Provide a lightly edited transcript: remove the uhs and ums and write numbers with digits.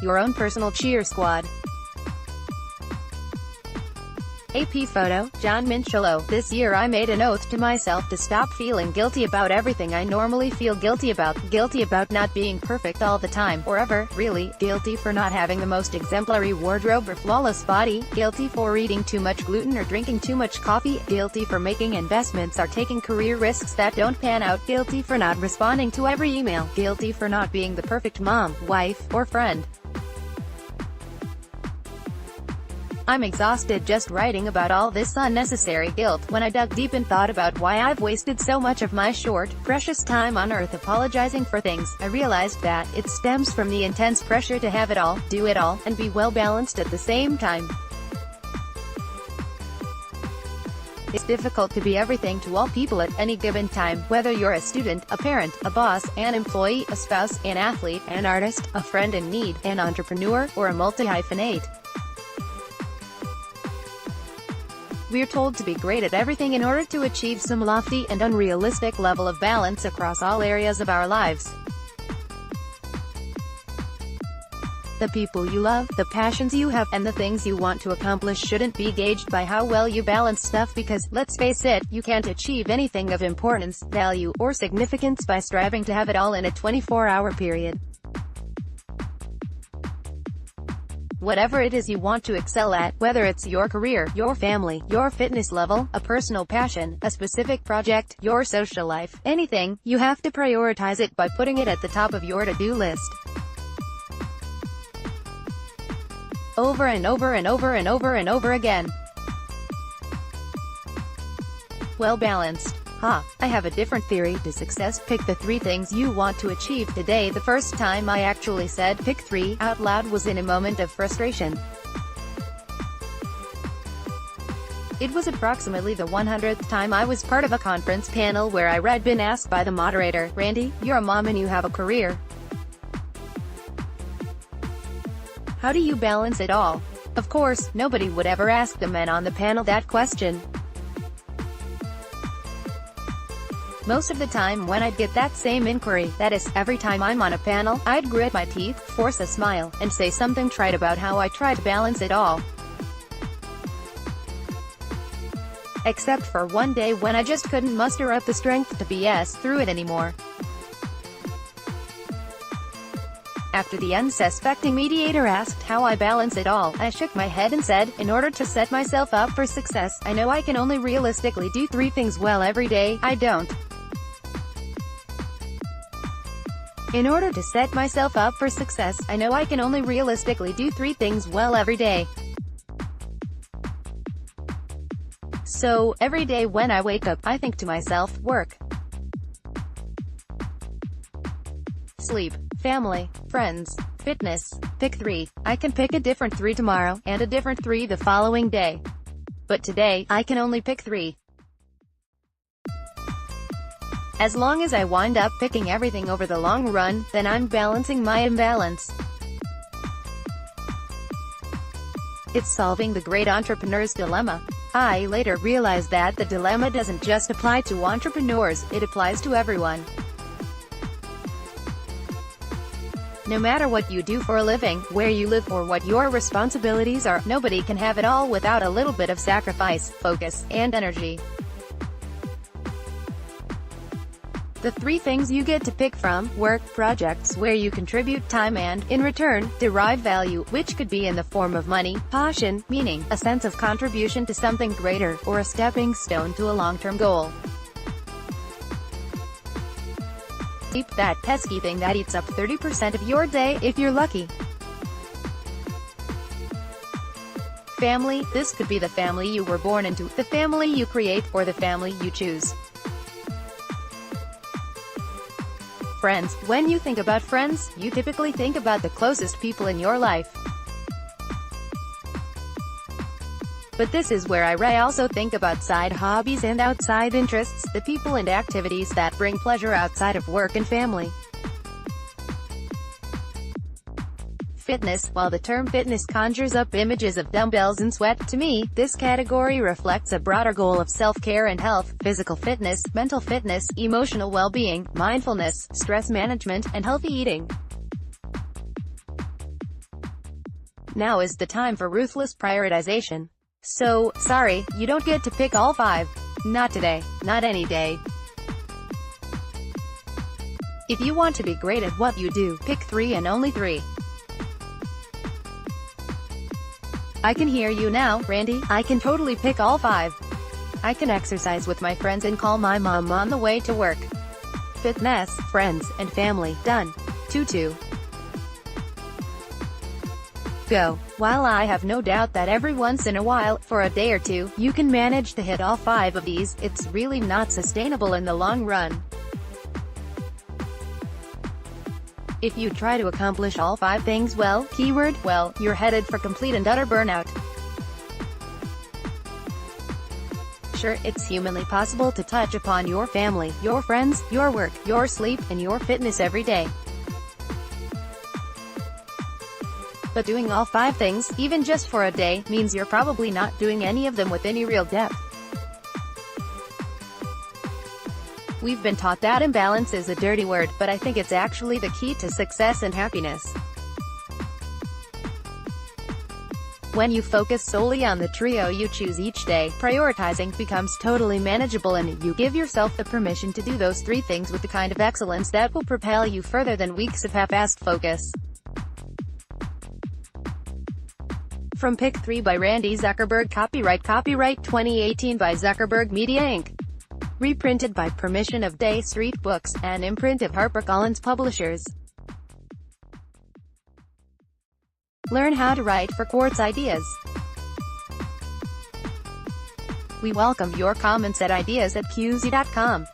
Your own personal cheer squad. AP photo, John Minchelo. This year I made an oath to myself to stop feeling guilty about everything I normally feel guilty about. Guilty about not being perfect all the time, or ever, really. Guilty for not having the most exemplary wardrobe or flawless body. Guilty for eating too much gluten or drinking too much coffee. Guilty for making investments or taking career risks that don't pan out. Guilty for not responding to every email. Guilty for not being the perfect mom, wife, or friend. I'm exhausted just writing about all this unnecessary guilt. When I dug deep and thought about why I've wasted so much of my short, precious time on earth apologizing for things, I realized that it stems from the intense pressure to have it all, do it all, and be well balanced at the same time. It's difficult to be everything to all people at any given time, whether you're a student, a parent, a boss, an employee, a spouse, an athlete, an artist, a friend in need, an entrepreneur, or a multi-hyphenate. We're told to be great at everything in order to achieve some lofty and unrealistic level of balance across all areas of our lives. The people you love, the passions you have, and the things you want to accomplish shouldn't be gauged by how well you balance stuff because, let's face it, you can't achieve anything of importance, value, or significance by striving to have it all in a 24-hour period. Whatever it is you want to excel at, whether it's your career, your family, your fitness level, a personal passion, a specific project, your social life, anything, you have to prioritize it by putting it at the top of your to-do list. Over and over and over and over and over again. Well balanced. I have a different theory to success. Pick the 3 things you want to achieve today. The first time I actually said pick 3 out loud was in a moment of frustration. It was approximately the 100th time I was part of a conference panel where I had been asked by the moderator, Randy, you're a mom and you have a career. How do you balance it all? Of course, nobody would ever ask the men on the panel that question. Most of the time when I'd get that same inquiry, that is, every time I'm on a panel, I'd grit my teeth, force a smile, and say something trite about how I try to balance it all. Except for one day when I just couldn't muster up the strength to BS through it anymore. After the unsuspecting mediator asked how I balance it all, I shook my head and said, in order to set myself up for success, I know I can only realistically do 3 things well every day. I don't. In order to set myself up for success, I know I can only realistically do 3 things well every day. So, every day when I wake up, I think to myself, work, sleep, family, friends, fitness. Pick 3. I can pick a different 3 tomorrow, and a different 3 the following day. But today, I can only pick 3. As long as I wind up picking everything over the long run, then I'm balancing my imbalance. It's solving the great entrepreneur's dilemma. I later realized that the dilemma doesn't just apply to entrepreneurs, it applies to everyone. No matter what you do for a living, where you live, or what your responsibilities are, nobody can have it all without a little bit of sacrifice, focus, and energy. The 3 things you get to pick from: work, projects where you contribute time and, in return, derive value, which could be in the form of money; passion, meaning, a sense of contribution to something greater, or a stepping stone to a long-term goal; sleep, that pesky thing that eats up 30% of your day, if you're lucky; family, this could be the family you were born into, the family you create, or the family you choose; friends, when you think about friends, you typically think about the closest people in your life. But this is where I also think about side hobbies and outside interests, the people and activities that bring pleasure outside of work and family. Fitness, while the term fitness conjures up images of dumbbells and sweat, to me, this category reflects a broader goal of self-care and health: physical fitness, mental fitness, emotional well-being, mindfulness, stress management, and healthy eating. Now is the time for ruthless prioritization. So, sorry, you don't get to pick all 5. Not today. Not any day. If you want to be great at what you do, pick 3 and only 3. I can hear you now, Randy. I can totally pick all 5. I can exercise with my friends and call my mom on the way to work. Fitness, friends, and family. Done. 2-2. Go. While I have no doubt that every once in a while, for a day or two, you can manage to hit all 5 of these, it's really not sustainable in the long run. If you try to accomplish all 5 things well, you're headed for complete and utter burnout. Sure, it's humanly possible to touch upon your family, your friends, your work, your sleep, and your fitness every day. But doing all 5 things, even just for a day, means you're probably not doing any of them with any real depth. We've been taught that imbalance is a dirty word, but I think it's actually the key to success and happiness. When you focus solely on the trio you choose each day, prioritizing becomes totally manageable and you give yourself the permission to do those 3 things with the kind of excellence that will propel you further than weeks of half-assed focus. From Pick 3 by Randi Zuckerberg. Copyright 2018 by Zuckerberg Media Inc. Reprinted by permission of Day Street Books, an imprint of HarperCollins Publishers. Learn how to write for Quartz Ideas. We welcome your comments at ideas@qz.com.